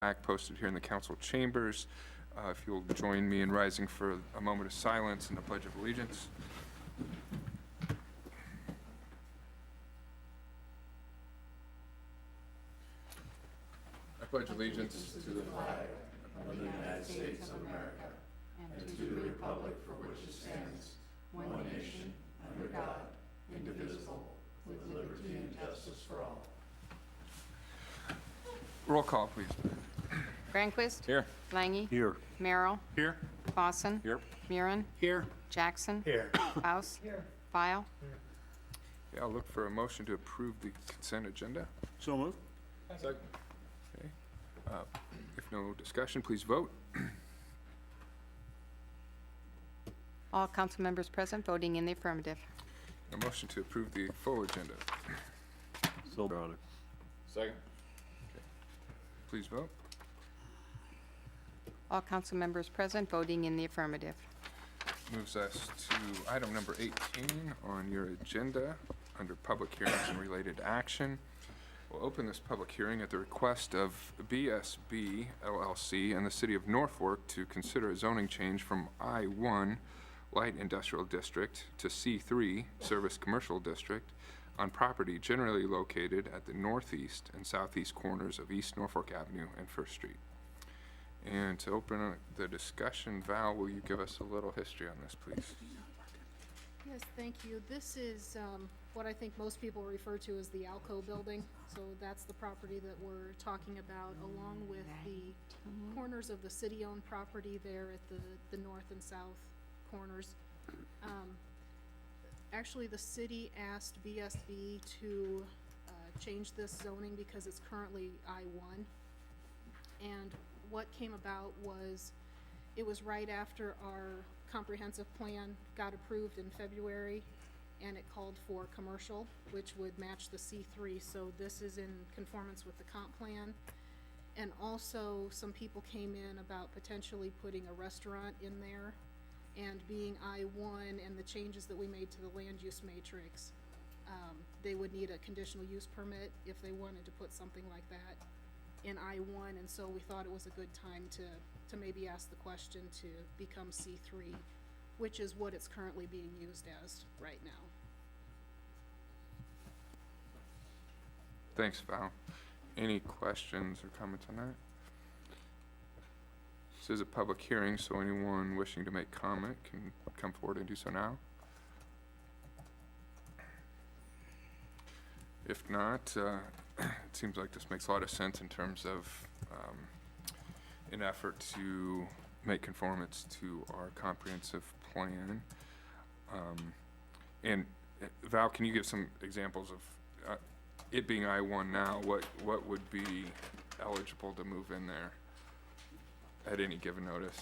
Act posted here in the council chambers. If you'll join me in rising for a moment of silence and the Pledge of Allegiance. I pledge allegiance to the flag of the United States of America and to the republic for which it stands, one nation, under God, indivisible, with liberty and justice for all. Roll call, please. Granquist. Here. Langy. Here. Merrill. Here. Clausen. Here. Murin. Here. Jackson. Here. Faust. File. Yeah, I'll look for a motion to approve the consent agenda. So moved. Second. Okay. If no discussion, please vote. All council members present voting in the affirmative. A motion to approve the full agenda. So, Your Honor. Second. Please vote. All council members present voting in the affirmative. Moves us to item number 18 on your agenda under public hearings and related action. We'll open this public hearing at the request of BSB LLC and the City of Norfolk to consider a zoning change from I-1 Light Industrial District to C3 Service Commercial District on property generally located at the northeast and southeast corners of East Norfolk Avenue and First Street. And to open the discussion, Val, will you give us a little history on this, please? Yes, thank you. This is what I think most people refer to as the Alco building. So that's the property that we're talking about, along with the corners of the city-owned property there at the north and south corners. Actually, the city asked BSB to change this zoning because it's currently I-1. And what came about was, it was right after our comprehensive plan got approved in February, and it called for commercial, which would match the C3. So this is in conformance with the comp plan. And also, some people came in about potentially putting a restaurant in there. And being I-1 and the changes that we made to the land use matrix, they would need a conditional use permit if they wanted to put something like that in I-1, and so we thought it was a good time to maybe ask the question to become C3, which is what it's currently being used as right now. Thanks, Val. Any questions or comments on that? This is a public hearing, so anyone wishing to make comment can come forward and do so now. If not, it seems like this makes a lot of sense in terms of an effort to make conformance to our comprehensive plan. And Val, can you give some examples of it being I-1 now? What would be eligible to move in there at any given notice?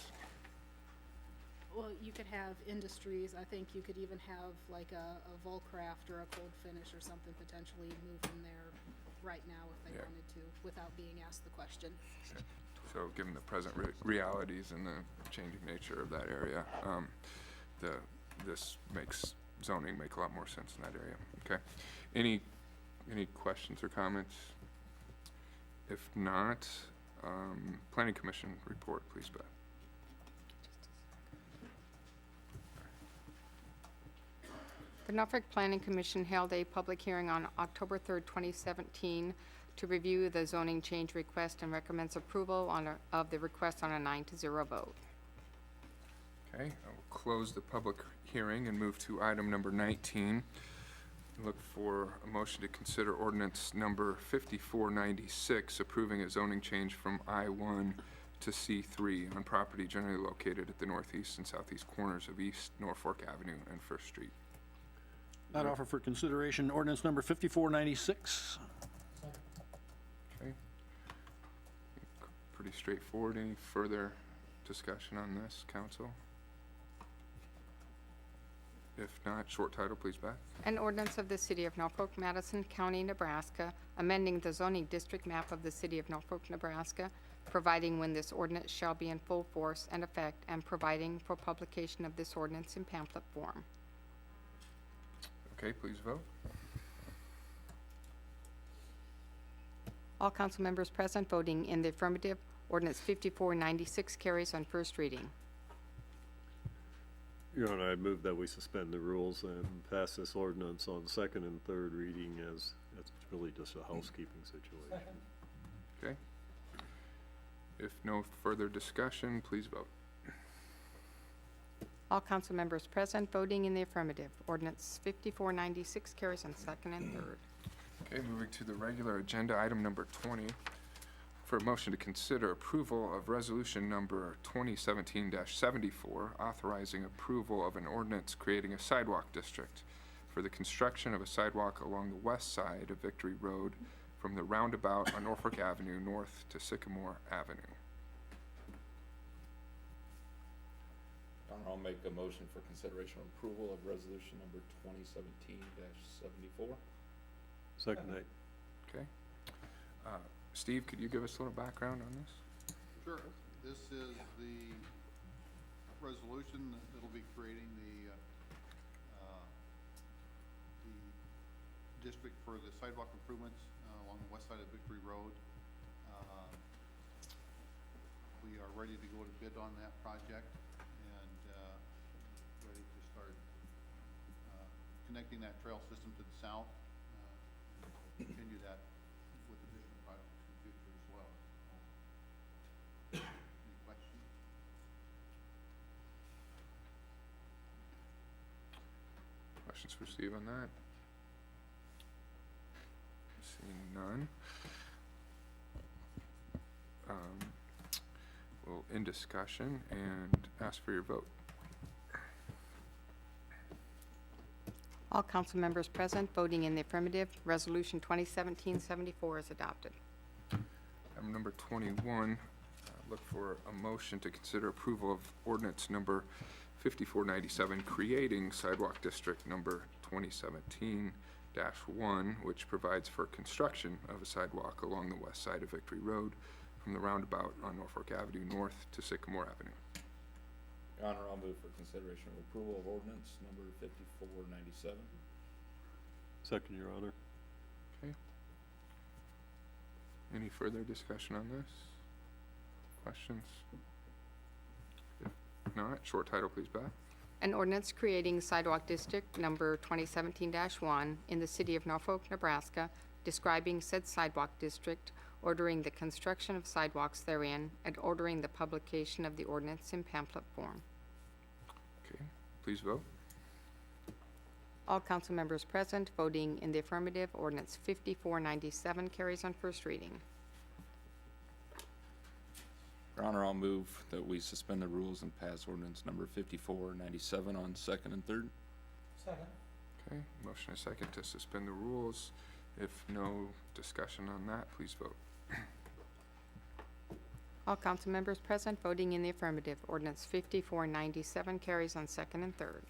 Well, you could have industries. I think you could even have like a Volcraft or a Cold Finish or something potentially move in there right now if they wanted to, without being asked the question. Okay. So given the present realities and the changing nature of that area, this makes zoning make a lot more sense in that area. Okay. Any questions or comments? If not, Planning Commission report, please, Beth. The Norfolk Planning Commission held a public hearing on October 3rd, 2017 to review the zoning change request and recommends approval of the request on a 9-0 vote. Okay, I will close the public hearing and move to item number 19. Look for a motion to consider ordinance number 5496, approving a zoning change from I-1 to C3 on property generally located at the northeast and southeast corners of East Norfolk Avenue and First Street. I'd offer for consideration ordinance number 5496. Okay. Pretty straightforward. Any further discussion on this, council? If not, short title, please, Beth. An ordinance of the City of Norfolk, Madison County, Nebraska, amending the zoning district map of the City of Norfolk, Nebraska, providing when this ordinance shall be in full force and effect, and providing for publication of this ordinance in pamphlet form. Okay, please vote. All council members present voting in the affirmative. Ordinance 5496 carries on first reading. Your Honor, I move that we suspend the rules and pass this ordinance on second and third reading as it's really just a housekeeping situation. Okay. If no further discussion, please vote. All council members present voting in the affirmative. Ordinance 5496 carries on second and third. Okay, moving to the regular agenda, item number 20, for a motion to consider approval of resolution number 2017-74, authorizing approval of an ordinance creating a sidewalk district for the construction of a sidewalk along the west side of Victory Road from the roundabout on Norfolk Avenue north to Sycamore Avenue. Your Honor, I'll make a motion for consideration and approval of resolution number 2017-74. Second night. Okay. Steve, could you give us a little background on this? Sure. This is the resolution that'll be creating the district for the sidewalk improvements along the west side of Victory Road. We are ready to go to bid on that project and ready to start connecting that trail system to the south. Continue that with additional projects in the future as well. Any questions? Questions for Steve on that? Seeing none. We'll end discussion and ask for your vote. All council members present voting in the affirmative. Resolution 2017-74 is adopted. Item number 21, look for a motion to consider approval of ordinance number 5497, creating sidewalk district number 2017-1, which provides for construction of a sidewalk along the west side of Victory Road from the roundabout on Norfolk Avenue north to Sycamore Avenue. Your Honor, I'll move for consideration and approval of ordinance number 5497. Second, Your Honor. Okay. Any further discussion on this? Questions? If not, short title, please, Beth. An ordinance creating sidewalk district number 2017-1 in the city of Norfolk, Nebraska, describing said sidewalk district, ordering the construction of sidewalks therein, and ordering the publication of the ordinance in pamphlet form. Okay, please vote. All council members present voting in the affirmative. Ordinance 5497 carries on first reading. Your Honor, I'll move that we suspend the rules and pass ordinance number 5497 on second and third. Okay, motion is second to suspend the rules. If no discussion on that, please vote. All council members present voting in the affirmative. Ordinance 5497 carries on second and third.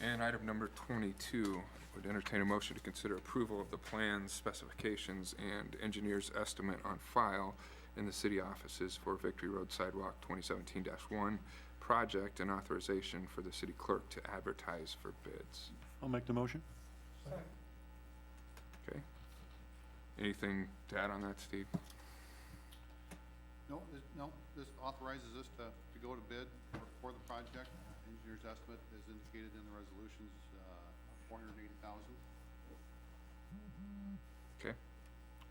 And item number 22, would entertain a motion to consider approval of the plans, specifications, and engineer's estimate on file in the city offices for Victory Road Sidewalk 2017-1 project and authorization for the city clerk to advertise for bids. I'll make the motion. Okay? Anything to add on that, Steve? No, this authorizes us to go to bid for the project. Engineer's estimate is indicated in the resolutions, $480,000. Okay,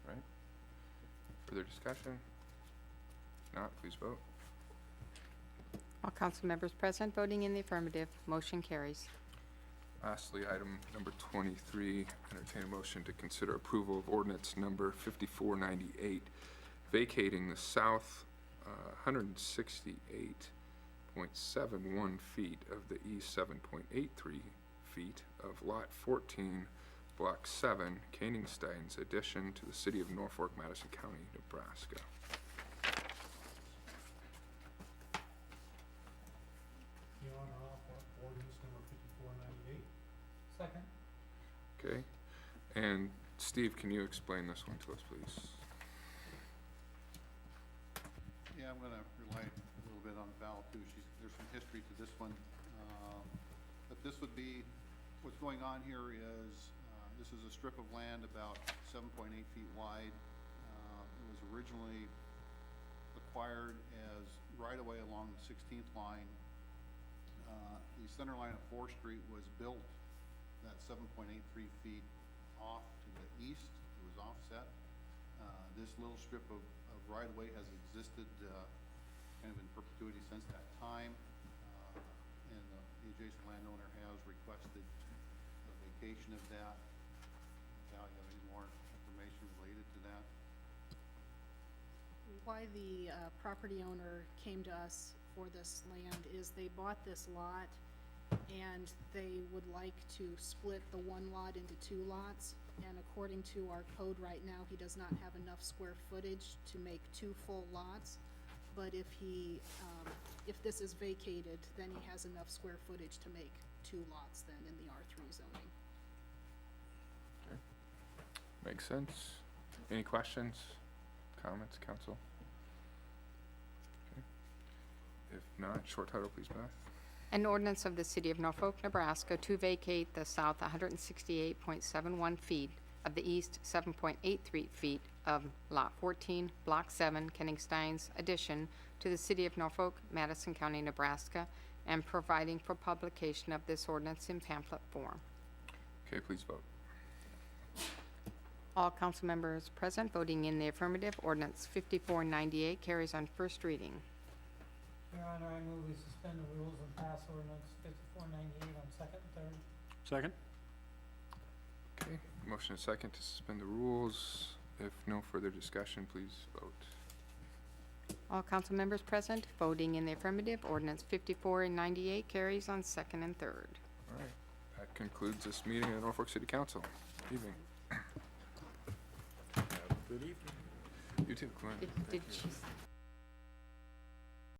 right. Further discussion? If not, please vote. All council members present voting in the affirmative. Motion carries. Lastly, item number 23, entertain a motion to consider approval of ordinance number 5498, vacating the south 168.71 feet of the east 7.83 feet of Lot 14, Block 7, Koenigstein's addition to the city of Norfolk, Madison County, Nebraska. Your Honor, I'll offer ordinance number 5498. Second. Okay, and Steve, can you explain this one to us, please? Yeah, I'm gonna rely a little bit on Val too. There's some history to this one. But this would be, what's going on here is, this is a strip of land about 7.8 feet wide. It was originally right-of-way along the 16th line. The center line of 4th Street was built that 7.83 feet off to the east. It was offset. This little strip of right-of-way has existed kind of in perpetuity since that time. And the adjacent landowner has requested a vacation of that. Val, you have any more information related to that? Why the property owner came to us for this land is they bought this lot and they would like to split the one lot into 2 lots. And according to our code right now, he does not have enough square footage to make 2 full lots. But if he, if this is vacated, then he has enough square footage to make 2 lots then in the R3 zoning. Makes sense. Any questions, comments, council? Okay. If not, short title, please, Beth. An ordinance of the City of Norfolk, Nebraska to vacate the south 168.71 feet of the east 7.83 feet of Lot 14, Block 7, Kenningstein's addition to the City of Norfolk, Madison County, Nebraska, and providing for publication of this ordinance in pamphlet form. Okay, please vote. All council members present voting in the affirmative, ordinance 5498 carries on first reading. Your Honor, I move we suspend the rules and pass ordinance 5498 on second and third. Second? Okay, motion is second to suspend the rules. If no further discussion, please vote. All council members present voting in the affirmative, ordinance 5498 carries on second and third. All right, that concludes this meeting of the Norfolk City Council. Evening. Have a good evening. You too, Glenn. Did Thank you. she